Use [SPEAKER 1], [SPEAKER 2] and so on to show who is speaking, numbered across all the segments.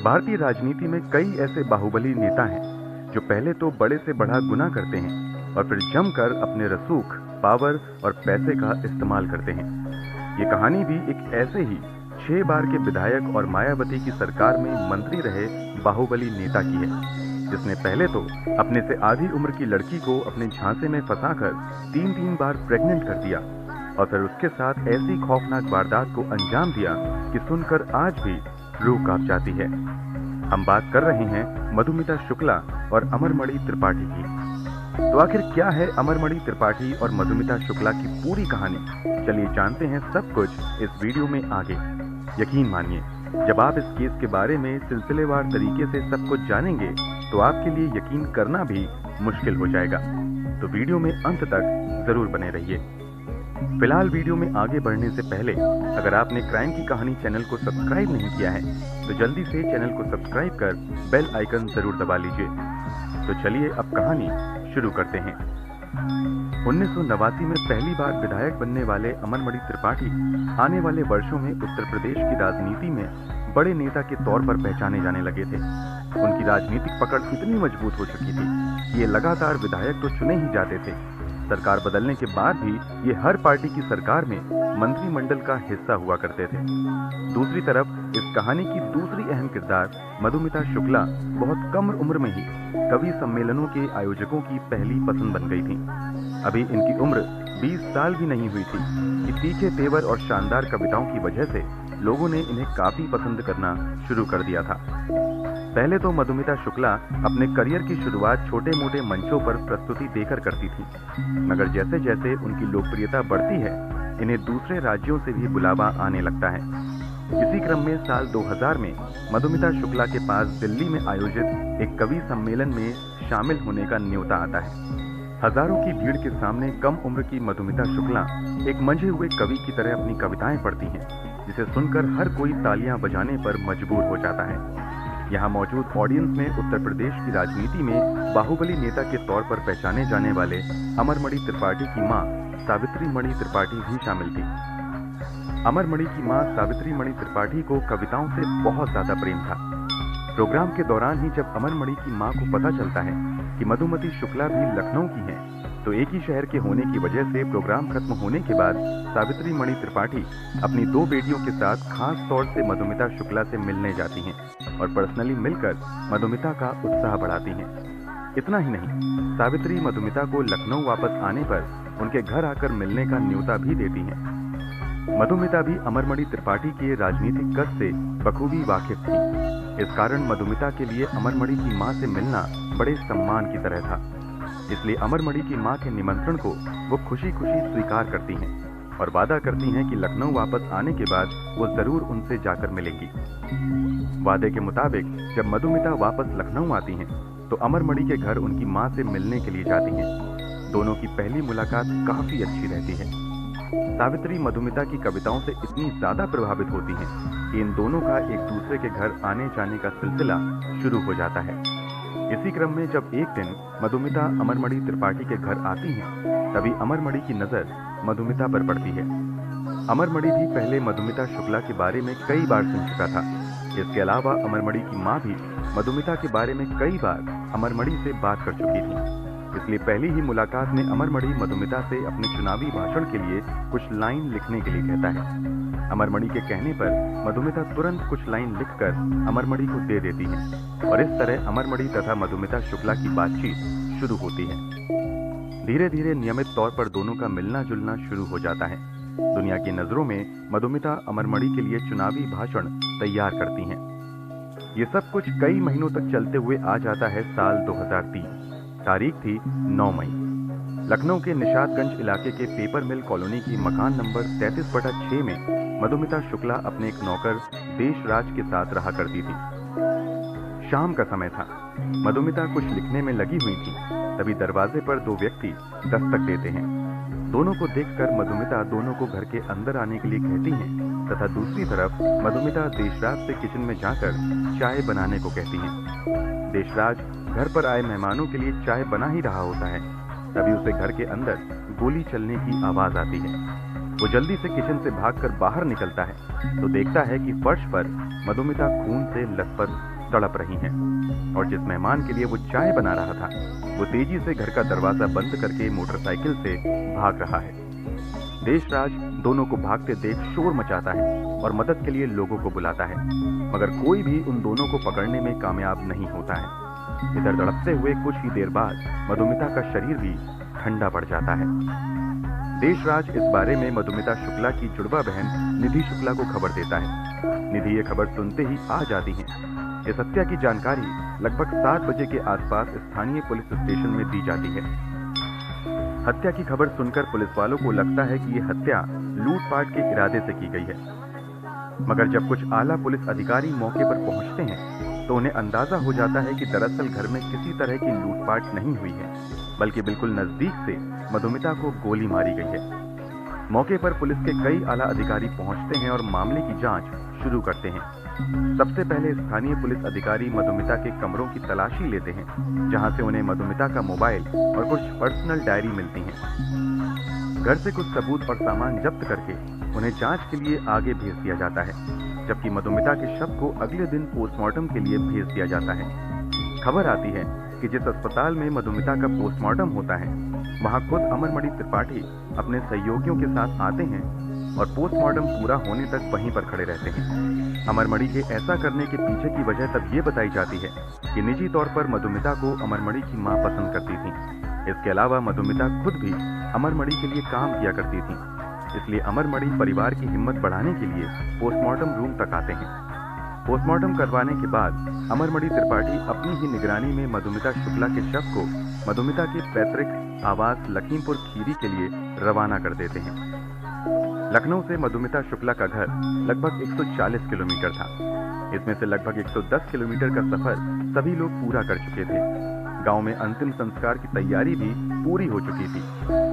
[SPEAKER 1] भारतीय राजनीति में कई ऐसे बाहुबली नेता हैं जो पहले तो बड़े से बड़ा गुनाह करते हैं और फिर जमकर अपने रसूख, पावर और पैसे का इस्तेमाल करते हैं। ये कहानी भी एक ऐसे ही 6 बार के विधायक और मायावती की सरकार में मंत्री रहे बाहुबली नेता की है, जिसने पहले तो अपने से आधी उम्र की लड़की को अपने झांसे में फंसाकर 3-3 बार प्रेग्नेंट कर दिया और फिर उसके साथ ऐसी खौफनाक वारदात को अंजाम दिया कि सुनकर आज भी रूह कांप जाती है। हम बात कर रहे हैं मधुमिता शुक्ला और अमरमणि त्रिपाठी की। तो आखिर क्या है अमरमणि त्रिपाठी और मधुमिता शुक्ला की पूरी कहानी? चलिए जानते हैं सब कुछ इस वीडियो में आगे। यकीन मानिए, जब आप इस केस के बारे में सिलसिलेवार तरीके से सब कुछ जानेंगे तो आपके लिए यकीन करना भी मुश्किल हो जाएगा। तो वीडियो में अंत तक जरूर बने रहिए। फिलहाल वीडियो में आगे बढ़ने से पहले अगर आपने क्राइम की कहानी चैनल को सब्सक्राइब नहीं किया है तो जल्दी से चैनल को सब्सक्राइब कर बेल आइकन जरूर दबा लीजिए। तो चलिए अब कहानी शुरू करते हैं। 1989 में पहली बार विधायक बनने वाले अमरमणि त्रिपाठी आने वाले वर्षों में उत्तर प्रदेश की राजनीति में बड़े नेता के तौर पर पहचाने जाने लगे थे। उनकी राजनीतिक पकड़ इतनी मजबूत हो चुकी थी कि ये लगातार विधायक तो चुने ही जाते थे। सरकार बदलने के बाद भी ये हर पार्टी की सरकार में मंत्रिमंडल का हिस्सा हुआ करते थे। दूसरी तरफ इस कहानी की दूसरी अहम किरदार मधुमिता शुक्ला बहुत कम उम्र में ही कवि सम्मेलनों के आयोजकों की पहली पसंद बन गई थी। अभी इनकी उम्र 20 साल भी नहीं हुई थी कि तीखे तेवर और शानदार कविताओं की वजह से लोगों ने इन्हें काफी पसंद करना शुरू कर दिया था। पहले तो मधुमिता शुक्ला अपने करियर की शुरुआत छोटे मोटे मंचों पर प्रस्तुति देकर करती थी, मगर जैसे जैसे उनकी लोकप्रियता बढ़ती है इन्हें दूसरे राज्यों से भी बुलावा आने लगता है। इसी क्रम में साल 2000 में मधुमिता शुक्ला के पास दिल्ली में आयोजित एक कवि सम्मेलन में शामिल होने का न्योता आता है। हजारों की भीड़ के सामने कम उम्र की मधुमिता शुक्ला एक मंझे हुए कवि की तरह अपनी कविताएं पढ़ती हैं, जिसे सुनकर हर कोई तालियां बजाने पर मजबूर हो जाता है। यहाँ मौजूद ऑडियंस में उत्तर प्रदेश की राजनीति में बाहुबली नेता के तौर पर पहचाने जाने वाले अमरमणि त्रिपाठी की मां सावित्री मणि त्रिपाठी भी शामिल थी। अमरमणि की मां सावित्री मणि त्रिपाठी को कविताओं से बहुत ज्यादा प्रेम था। प्रोग्राम के दौरान ही जब अमरमणि की मां को पता चलता है कि मधुमती शुक्ला भी लखनऊ की हैं, तो एक ही शहर के होने की वजह से प्रोग्राम खत्म होने के बाद सावित्री मणि त्रिपाठी अपनी 2 बेटियों के साथ खास तौर से मधुमिता शुक्ला से मिलने जाती हैं और पर्सनली मिलकर मधुमिता का उत्साह बढ़ाती हैं। इतना ही नहीं, सावित्री मधुमिता को लखनऊ वापस आने पर उनके घर आकर मिलने का न्योता भी देती हैं। मधुमिता भी अमरमणि त्रिपाठी के राजनीतिक कद से बखूबी वाकिफ थी। इस कारण मधुमिता के लिए अमरमणि की मां से मिलना बड़े सम्मान की तरह था। इसलिए अमरमणि की मां के निमंत्रण को वो खुशी खुशी स्वीकार करती हैं और वादा करती हैं कि लखनऊ वापस आने के बाद वो जरूर उनसे जाकर मिलेंगी। वादे के मुताबिक जब मधुमिता वापस लखनऊ आती हैं तो अमरमणि के घर उनकी मां से मिलने के लिए जाती हैं। दोनों की पहली मुलाकात काफी अच्छी रहती है। सावित्री मधुमिता की कविताओं से इतनी ज्यादा प्रभावित होती हैं कि इन दोनों का एक दूसरे के घर आने जाने का सिलसिला शुरू हो जाता है। इसी क्रम में जब एक दिन मधुमिता अमरमणि त्रिपाठी के घर आती हैं, तभी अमरमणि की नजर मधुमिता पर पड़ती है। अमरमणि भी पहले मधुमिता शुक्ला के बारे में कई बार सुन चुका था। इसके अलावा अमरमणि की मां भी मधुमिता के बारे में कई बार अमरमणि से बात कर चुकी थी। इसलिए पहली ही मुलाकात में अमरमणि मधुमिता से अपने चुनावी भाषण के लिए कुछ लाइन लिखने के लिए कहता है। अमरमणि के कहने पर मधुमिता तुरंत कुछ लाइन लिखकर अमरमणि को दे देती है और इस तरह अमरमणि तथा मधुमिता शुक्ला की बातचीत शुरू होती है। धीरे धीरे नियमित तौर पर दोनों का मिलना जुलना शुरू हो जाता है। दुनिया की नजरों में मधुमिता अमरमणि के लिए चुनावी भाषण तैयार करती हैं। ये सब कुछ कई महीनों तक चलते हुए आ जाता है साल 2003। तारीख थी 9 मई। लखनऊ के निशातगंज इलाके के पेपर मिल कॉलोनी की मकान नंबर 33/6 में मधुमिता शुक्ला अपने एक नौकर देशराज के साथ रहा करती थी। शाम का समय था। मधुमिता कुछ लिखने में लगी हुई थी, तभी दरवाजे पर 2 व्यक्ति दस्तक देते हैं। दोनों को देखकर मधुमिता दोनों को घर के अंदर आने के लिए कहती हैं तथा दूसरी तरफ मधुमिता देशराज से किचन में जाकर चाय बनाने को कहती हैं। देशराज घर पर आए मेहमानों के लिए चाय बना ही रहा होता है, तभी उसे घर के अंदर गोली चलने की आवाज आती है। वो जल्दी से किचन से भागकर बाहर निकलता है तो देखता है कि फर्श पर मधुमिता खून से लथपथ तड़प रही हैं और जिस मेहमान के लिए वो चाय बना रहा था वो तेजी से घर का दरवाजा बंद करके मोटरसाइकिल से भाग रहा है। देशराज दोनों को भागते देख शोर मचाता है और मदद के लिए लोगों को बुलाता है, मगर कोई भी उन दोनों को पकड़ने में कामयाब नहीं होता है। इधर तड़पते हुए कुछ ही देर बाद मधुमिता का शरीर भी ठंडा पड़ जाता है। देशराज इस बारे में मधुमिता शुक्ला की जुड़वा बहन निधि शुक्ला को खबर देता है। निधि ये खबर सुनते ही आ जाती है। इस हत्या की जानकारी लगभग 7 बजे के आसपास स्थानीय पुलिस स्टेशन में दी जाती है। हत्या की खबर सुनकर पुलिस वालों को लगता है कि ये हत्या लूटपाट के इरादे से की गई है, मगर जब कुछ आला पुलिस अधिकारी मौके पर पहुंचते हैं तो उन्हें अंदाजा हो जाता है कि दरअसल घर में किसी तरह की लूटपाट नहीं हुई है, बल्कि बिल्कुल नजदीक से मधुमिता को गोली मारी गई है। मौके पर पुलिस के कई आला अधिकारी पहुंचते हैं और मामले की जांच शुरू करते हैं। सबसे पहले स्थानीय पुलिस अधिकारी मधुमिता के कमरों की तलाशी लेते हैं, जहां से उन्हें मधुमिता का मोबाइल और कुछ पर्सनल डायरी मिलती हैं। घर से कुछ सबूत और सामान जब्त करके उन्हें जांच के लिए आगे भेज दिया जाता है, जबकि मधुमिता के शव को अगले दिन पोस्टमार्टम के लिए भेज दिया जाता है। खबर आती है कि जिस अस्पताल में मधुमिता का पोस्टमार्टम होता है वहां खुद अमरमणि त्रिपाठी अपने सहयोगियों के साथ आते हैं और पोस्टमार्टम पूरा होने तक वहीं पर खड़े रहते हैं। अमरमणि के ऐसा करने के पीछे की वजह तब ये बताई जाती है कि निजी तौर पर मधुमिता को अमरमणि की मां पसंद करती थी। इसके अलावा मधुमिता खुद भी अमरमणि के लिए काम किया करती थी, इसलिए अमरमणि परिवार की हिम्मत बढ़ाने के लिए पोस्टमार्टम रूम तक आते हैं। पोस्टमार्टम करवाने के बाद अमरमणि त्रिपाठी अपनी ही निगरानी में मधुमिता शुक्ला के शव को मधुमिता के पैतृक आवास लखीमपुर खीरी के लिए रवाना कर देते हैं। लखनऊ से मधुमिता शुक्ला का घर लगभग 140 किलोमीटर था। इसमें से लगभग 110 किलोमीटर का सफर सभी लोग पूरा कर चुके थे। गांव में अंतिम संस्कार की तैयारी भी पूरी हो चुकी थी।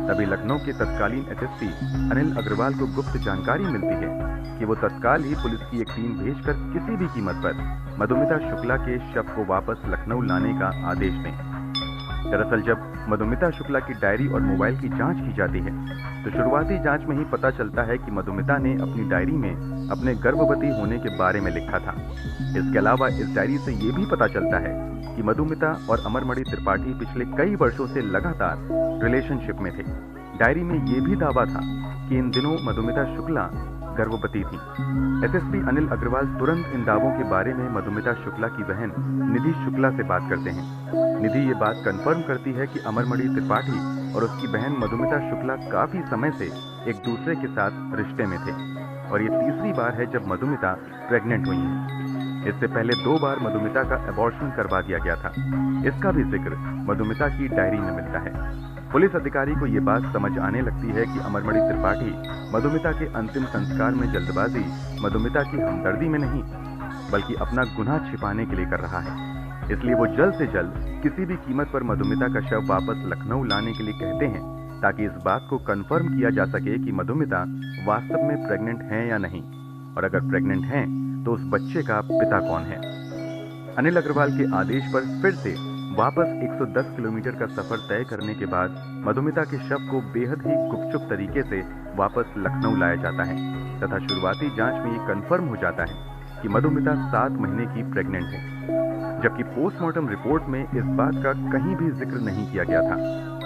[SPEAKER 1] तभी लखनऊ के तत्कालीन एसएसपी अनिल अग्रवाल को गुप्त जानकारी मिलती है कि वो तत्काल ही पुलिस की एक टीम भेजकर किसी भी कीमत पर मधुमिता शुक्ला के शव को वापस लखनऊ लाने का आदेश दें। दरअसल जब मधुमिता शुक्ला की डायरी और मोबाइल की जांच की जाती है तो शुरुआती जांच में ही पता चलता है कि मधुमिता ने अपनी डायरी में अपने गर्भवती होने के बारे में लिखा था। इसके अलावा इस डायरी से ये भी पता चलता है कि मधुमिता और अमरमणि त्रिपाठी पिछले कई वर्षों से लगातार रिलेशनशिप में थे। डायरी में ये भी दावा था कि इन दिनों मधुमिता शुक्ला गर्भवती थी। एसएसपी अनिल अग्रवाल तुरंत इन दावों के बारे में मधुमिता शुक्ला की बहन निधि शुक्ला से बात करते हैं। निधि ये बात कंफर्म करती है कि अमरमणि त्रिपाठी और उसकी बहन मधुमिता शुक्ला काफी समय से एक दूसरे के साथ रिश्ते में थे और ये तीसरी बार है जब मधुमिता प्रेग्नेंट हुई है। इससे पहले 2 बार मधुमिता का एबॉर्शन करवा दिया गया था। इसका भी जिक्र मधुमिता की डायरी में मिलता है। पुलिस अधिकारी को ये बात समझ आने लगती है कि अमरमणि त्रिपाठी मधुमिता के अंतिम संस्कार में जल्दबाजी मधुमिता की हमदर्दी में नहीं बल्कि अपना गुनाह छिपाने के लिए कर रहा है। इसलिए वो जल्द से जल्द किसी भी कीमत पर मधुमिता का शव वापस लखनऊ लाने के लिए कहते हैं ताकि इस बात को कंफर्म किया जा सके कि मधुमिता वास्तव में प्रेग्नेंट हैं या नहीं, और अगर प्रेग्नेंट हैं तो उस बच्चे का पिता कौन है। अनिल अग्रवाल के आदेश पर फिर से वापस 110 किलोमीटर का सफर तय करने के बाद मधुमिता के शव को बेहद ही गुपचुप तरीके से वापस लखनऊ लाया जाता है तथा शुरुआती जांच में ये कंफर्म हो जाता है कि मधुमिता 7 महीने की प्रेग्नेंट है, जबकि पोस्टमार्टम रिपोर्ट में इस बात का कहीं भी जिक्र नहीं किया गया था,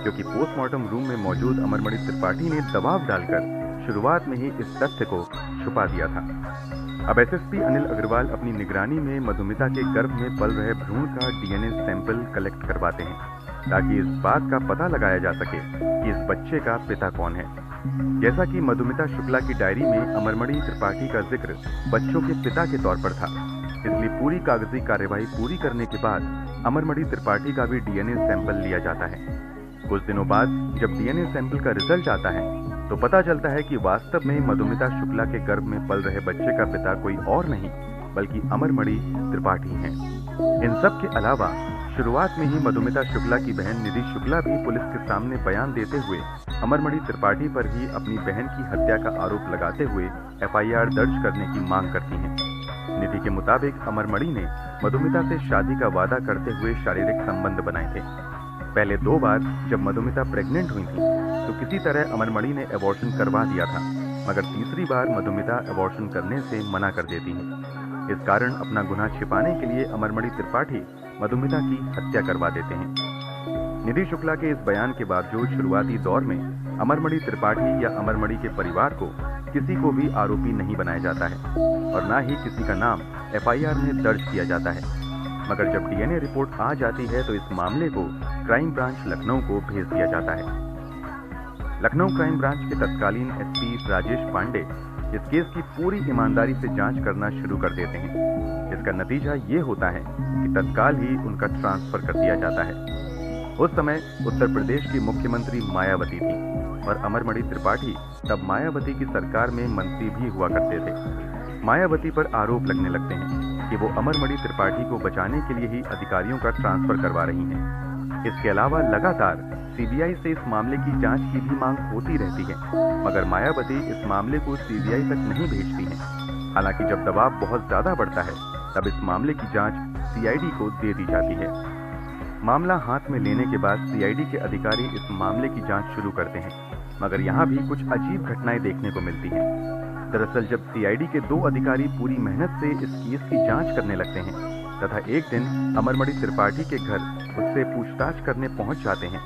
[SPEAKER 1] क्योंकि पोस्टमार्टम रूम में मौजूद अमरमणि त्रिपाठी ने दबाव डालकर शुरुआत में ही इस तथ्य को छुपा दिया था। अब एसएसपी अनिल अग्रवाल अपनी निगरानी में मधुमिता के गर्भ में पल रहे भ्रूण का डीएनए सैंपल कलेक्ट करवाते हैं ताकि इस बात का पता लगाया जा सके कि इस बच्चे का पिता कौन है। जैसा कि मधुमिता शुक्ला की डायरी में अमरमणि त्रिपाठी का जिक्र बच्चों के पिता के तौर पर था, इसलिए पूरी कागजी कार्यवाही पूरी करने के बाद अमरमणि त्रिपाठी का भी डीएनए सैंपल लिया जाता है। कुछ दिनों बाद जब डीएनए सैंपल का रिजल्ट आता है तो पता चलता है कि वास्तव में मधुमिता शुक्ला के गर्भ में पल रहे बच्चे का पिता कोई और नहीं बल्कि अमरमणि त्रिपाठी हैं। इन सब के अलावा शुरुआत में ही मधुमिता शुक्ला की बहन निधि शुक्ला भी पुलिस के सामने बयान देते हुए अमरमणि त्रिपाठी पर ही अपनी बहन की हत्या का आरोप लगाते हुए एफआईआर दर्ज करने की मांग करती हैं। निधि के मुताबिक अमरमणि ने मधुमिता से शादी का वादा करते हुए शारीरिक संबंध बनाए थे। पहले 2 बार जब मधुमिता प्रेग्नेंट हुई थी तो किसी तरह अमरमणि ने एबॉर्शन करवा दिया था, मगर तीसरी बार मधुमिता अबॉर्शन करने से मना कर देती हैं। इस कारण अपना गुनाह छिपाने के लिए अमरमणि त्रिपाठी मधुमिता की हत्या करवा देते हैं। निधि शुक्ला के इस बयान के बावजूद शुरुआती दौर में अमरमणि त्रिपाठी या अमरमणि के परिवार को किसी को भी आरोपी नहीं बनाया जाता है और न ही किसी का नाम एफआईआर में दर्ज किया जाता है। मगर जब डीएनए रिपोर्ट आ जाती है तो इस मामले को क्राइम ब्रांच लखनऊ को भेज दिया जाता है। लखनऊ क्राइम ब्रांच के तत्कालीन एसपी राजेश पांडे इस केस की पूरी ईमानदारी से जांच करना शुरू कर देते हैं। इसका नतीजा ये होता है कि तत्काल ही उनका ट्रांसफर कर दिया जाता है। उस समय उत्तर प्रदेश की मुख्यमंत्री मायावती थी और अमरमणि त्रिपाठी तब मायावती की सरकार में मंत्री भी हुआ करते थे। मायावती पर आरोप लगने लगते हैं कि वो अमरमणि त्रिपाठी को बचाने के लिए ही अधिकारियों का ट्रांसफर करवा रही हैं। इसके अलावा लगातार सीबीआई से इस मामले की जांच की भी मांग होती रहती है, मगर मायावती इस मामले को सीबीआई तक नहीं भेजती हैं। हालांकि जब दबाव बहुत ज्यादा बढ़ता है तब इस मामले की जांच सीआईडी को दे दी जाती है। मामला हाथ में लेने के बाद सीआईडी के अधिकारी इस मामले की जांच शुरू करते हैं, मगर यहाँ भी कुछ अजीब घटनाएं देखने को मिलती हैं। दरअसल जब सीआईडी के 2 अधिकारी पूरी मेहनत से इस केस की जांच करने लगते हैं तथा एक दिन अमरमणि त्रिपाठी के घर उससे पूछताछ करने पहुंच जाते हैं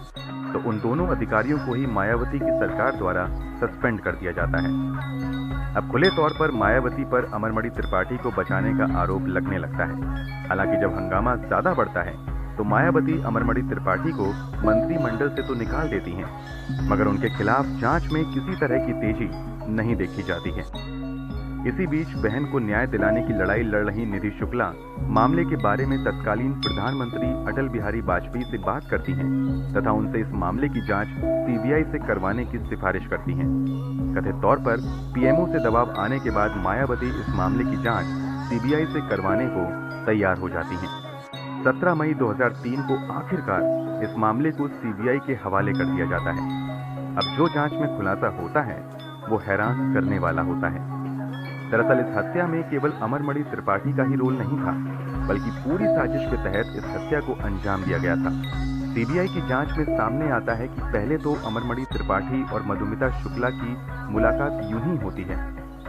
[SPEAKER 1] तो उन दोनों अधिकारियों को ही मायावती की सरकार द्वारा सस्पेंड कर दिया जाता है। अब खुले तौर पर मायावती पर अमरमणि त्रिपाठी को बचाने का आरोप लगने लगता है। हालांकि जब हंगामा ज्यादा बढ़ता है तो मायावती अमरमणि त्रिपाठी को मंत्रिमंडल से तो निकाल देती हैं, मगर उनके खिलाफ जांच में किसी तरह की तेजी नहीं देखी जाती है। इसी बीच बहन को न्याय दिलाने की लड़ाई लड़ रही निधि शुक्ला मामले के बारे में तत्कालीन प्रधानमंत्री अटल बिहारी वाजपेयी से बात करती हैं तथा उनसे इस मामले की जांच सीबीआई से करवाने की सिफारिश करती हैं। कथित तौर पर पीएमओ से दबाव आने के बाद मायावती इस मामले की जांच सीबीआई से करवाने को तैयार हो जाती हैं। 17 मई 2003 को आखिरकार इस मामले को सीबीआई के हवाले कर दिया जाता है। अब जो जांच में खुलासा होता है वो हैरान करने वाला होता है। दरअसल इस हत्या में केवल अमरमणि त्रिपाठी का ही रोल नहीं था, बल्कि पूरी साजिश के तहत इस हत्या को अंजाम दिया गया था। सीबीआई की जांच में सामने आता है कि पहले तो अमरमणि त्रिपाठी और मधुमिता शुक्ला की मुलाकात यूं ही होती है,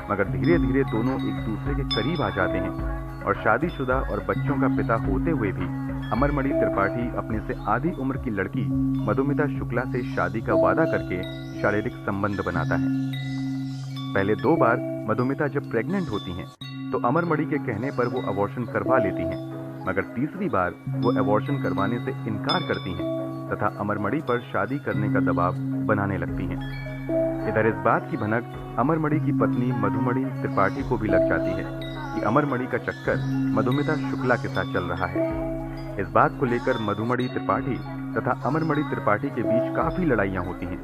[SPEAKER 1] मगर धीरे धीरे दोनों एक दूसरे के करीब आ जाते हैं और शादीशुदा और बच्चों का पिता होते हुए भी अमरमणि त्रिपाठी अपने से आधी उम्र की लड़की मधुमिता शुक्ला से शादी का वादा करके शारीरिक संबंध बनाता है। पहले 2 बार मधुमिता जब प्रेग्नेंट होती हैं तो अमरमणि के कहने पर वो अबॉर्शन करवा लेती हैं, मगर तीसरी बार वो अबॉर्शन करवाने से इनकार करती हैं तथा अमरमणि पर शादी करने का दबाव बनाने लगती हैं। इधर इस बात की भनक अमरमणि की पत्नी मधुमणि त्रिपाठी को भी लग जाती है कि अमरमणि का चक्कर मधुमिता शुक्ला के साथ चल रहा है। इस बात को लेकर मधुमणि त्रिपाठी तथा अमरमणि त्रिपाठी के बीच काफी लड़ाइयां होती हैं,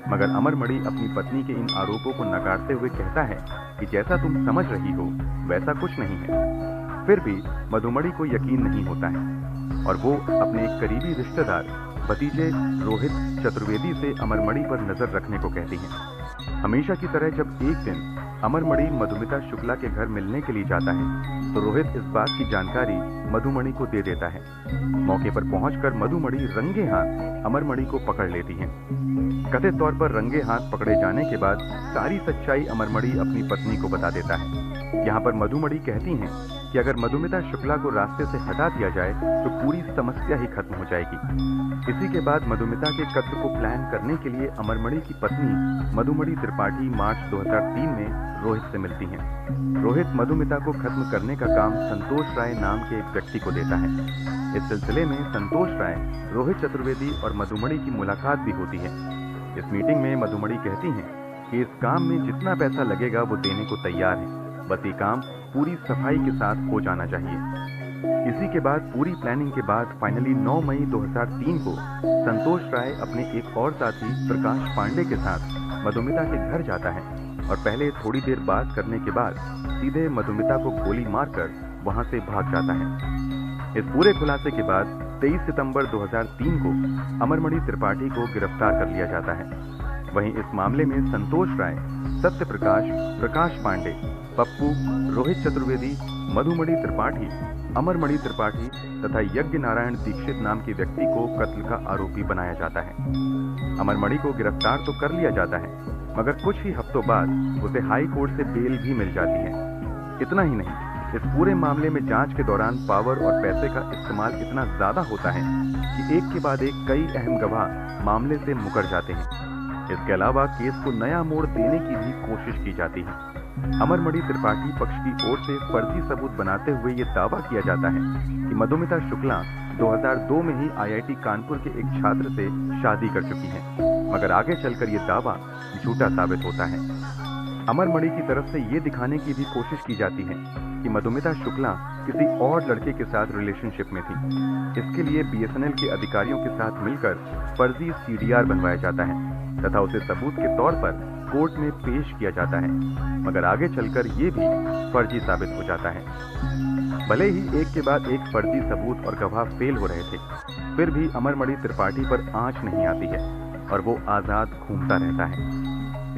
[SPEAKER 1] मगर अमरमणि अपनी पत्नी के इन आरोपों को नकारते हुए कहता है कि जैसा तुम समझ रही हो वैसा कुछ नहीं है। फिर भी मधुमणि को यकीन नहीं होता है और वो अपने एक करीबी रिश्तेदार भतीजे रोहित चतुर्वेदी से अमरमणि पर नजर रखने को कहती हैं। हमेशा की तरह जब एक दिन अमरमणि मधुमिता शुक्ला के घर मिलने के लिए जाता है तो रोहित इस बात की जानकारी मधुमणि को दे देता है। मौके पर पहुंचकर मधुमणि रंगे हाथ अमरमणि को पकड़ लेती हैं। कथित तौर पर रंगे हाथ पकड़े जाने के बाद सारी सच्चाई अमरमणि अपनी पत्नी को बता देता है। यहाँ पर मधुमणि कहती हैं कि अगर मधुमिता शुक्ला को रास्ते से हटा दिया जाए तो पूरी समस्या ही खत्म हो जाएगी। इसी के बाद मधुमिता के कत्ल को प्लान करने के लिए अमरमणि की पत्नी मधुमणि त्रिपाठी मार्च 2003 में रोहित से मिलती हैं। रोहित मधुमिता को खत्म करने का काम संतोष राय नाम के एक व्यक्ति को देता है। इस सिलसिले में संतोष राय, रोहित चतुर्वेदी और मधुमणि की मुलाकात भी होती है। इस मीटिंग में मधुमणि कहती हैं कि इस काम में जितना पैसा लगेगा वो देने को तैयार है, बस ये काम पूरी सफाई के साथ हो जाना चाहिए। इसी के बाद पूरी प्लानिंग के बाद फाइनली 9 मई 2003 को संतोष राय अपने एक और साथी प्रकाश पांडे के साथ मधुमिता के घर जाता है और पहले थोड़ी देर बात करने के बाद सीधे मधुमिता को गोली मारकर वहां से भाग जाता है। इस पूरे खुलासे के बाद 23 सितंबर 2003 को अमरमणि त्रिपाठी को गिरफ्तार कर लिया जाता है। वहीं इस मामले में संतोष राय सत्य प्रकाश, प्रकाश पांडे, पप्पू, रोहित चतुर्वेदी, मधुमणि त्रिपाठी, अमरमणि त्रिपाठी तथा यज्ञ नारायण दीक्षित नाम के व्यक्ति को कत्ल का आरोपी बनाया जाता है। अमरमणि को गिरफ्तार तो कर लिया जाता है, मगर कुछ ही हफ्तों बाद उसे हाई कोर्ट से बेल भी मिल जाती है। इतना ही नहीं, इस पूरे मामले में जांच के दौरान पावर और पैसे का इस्तेमाल इतना ज्यादा होता है कि एक के बाद एक कई अहम गवाह मामले से मुकर जाते हैं। इसके अलावा केस को नया मोड़ देने की भी कोशिश की जाती है। अमरमणि त्रिपाठी पक्ष की ओर से फर्जी सबूत बनाते हुए ये दावा किया जाता है कि मधुमिता शुक्ला 2002 में ही IIT कानपुर के एक छात्र से शादी कर चुकी हैं, मगर आगे चलकर ये दावा झूठा साबित होता है। अमरमणि की तरफ से ये दिखाने की भी कोशिश की जाती है कि मधुमिता शुक्ला किसी और लड़के के साथ रिलेशनशिप में थी। इसके लिए BSNL के अधिकारियों के साथ मिलकर फर्जी CDR बनवाया जाता है तथा उसे सबूत के तौर पर कोर्ट में पेश किया जाता है, मगर आगे चलकर ये भी फर्जी साबित हो जाता है। भले ही एक के बाद एक फर्जी सबूत और गवाह फेल हो रहे थे, फिर भी अमरमणि त्रिपाठी पर आंच नहीं आती है और वो आजाद घूमता रहता है।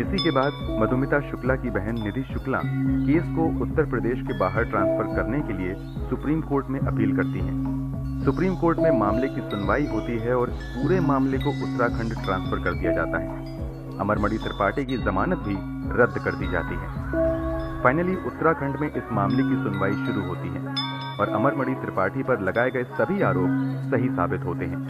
[SPEAKER 1] इसी के बाद मधुमिता शुक्ला की बहन निधि शुक्ला केस को उत्तर प्रदेश के बाहर ट्रांसफर करने के लिए सुप्रीम कोर्ट में अपील करती हैं। सुप्रीम कोर्ट में मामले की सुनवाई होती है और पूरे मामले को उत्तराखंड ट्रांसफर कर दिया जाता है। अमरमणि त्रिपाठी की जमानत भी रद्द कर दी जाती है। फाइनली उत्तराखंड में इस मामले की सुनवाई शुरू होती है और अमरमणि त्रिपाठी पर लगाए गए सभी आरोप सही साबित होते हैं।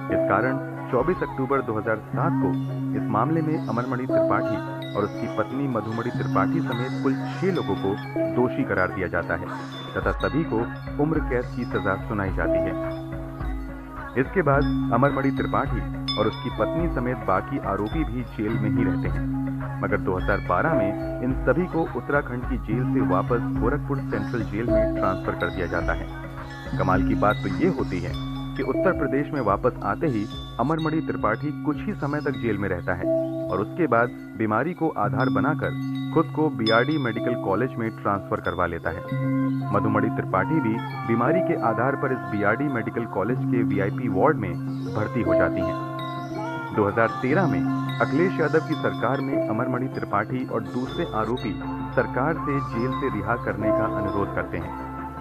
[SPEAKER 1] इस कारण 24 अक्टूबर 2007 को इस मामले में अमरमणि त्रिपाठी और उसकी पत्नी मधुमणि त्रिपाठी समेत कुल 6 लोगों को दोषी करार दिया जाता है तथा सभी को उम्र कैद की सजा सुनाई जाती है। इसके बाद अमरमणि त्रिपाठी और उसकी पत्नी समेत बाकी आरोपी भी जेल में ही रहते हैं, मगर 2012 में इन सभी को उत्तराखंड की जेल से वापस गोरखपुर सेंट्रल जेल में ट्रांसफर कर दिया जाता है। कमाल की बात तो ये होती है कि उत्तर प्रदेश में वापस आते ही अमरमणि त्रिपाठी कुछ ही समय तक जेल में रहता है और उसके बाद बीमारी को आधार बनाकर खुद को BRD मेडिकल कॉलेज में ट्रांसफर करवा लेता है। मधुमणि त्रिपाठी भी बीमारी के आधार पर इस BRD मेडिकल कॉलेज के VIP वार्ड में भर्ती हो जाती हैं। 2013 में अखिलेश यादव की सरकार में अमरमणि त्रिपाठी और दूसरे आरोपी सरकार से जेल से रिहा करने का अनुरोध करते हैं,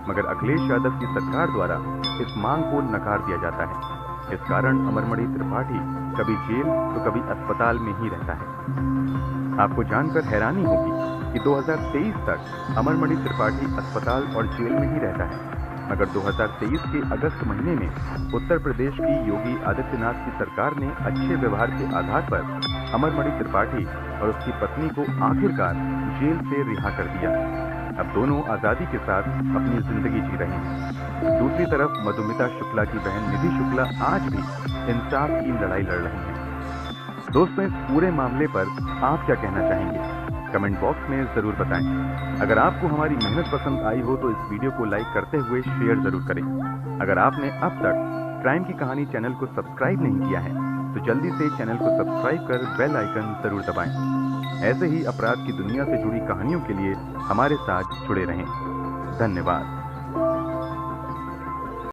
[SPEAKER 1] मगर अखिलेश यादव की सरकार द्वारा इस मांग को नकार दिया जाता है। इस कारण अमरमणि त्रिपाठी कभी जेल तो कभी अस्पताल में ही रहता है। आपको जानकर हैरानी होगी कि 2023 तक अमरमणि त्रिपाठी अस्पताल और जेल में ही रहता है, मगर 2023 के अगस्त महीने में उत्तर प्रदेश की योगी आदित्यनाथ की सरकार ने अच्छे व्यवहार के आधार पर अमरमणि त्रिपाठी और उसकी पत्नी को आखिरकार जेल से रिहा कर दिया। अब दोनों आजादी के साथ अपनी जिंदगी जी रहे हैं। दूसरी तरफ मधुमिता शुक्ला की बहन निधि शुक्ला आज भी इंसाफ की लड़ाई लड़ रही हैं। दोस्तों, इस पूरे मामले पर आप क्या कहना चाहेंगे? कमेंट बॉक्स में जरूर बताएं। अगर आपको हमारी मेहनत पसंद आई हो तो इस वीडियो को लाइक करते हुए शेयर जरूर करें। अगर आपने अब तक क्राइम की कहानी चैनल को सब्सक्राइब नहीं किया है तो जल्दी से चैनल को सब्सक्राइब कर बेल आइकन जरूर दबाएं। ऐसे ही अपराध की दुनिया से जुड़ी कहानियों के लिए हमारे साथ जुड़े रहें। धन्यवाद।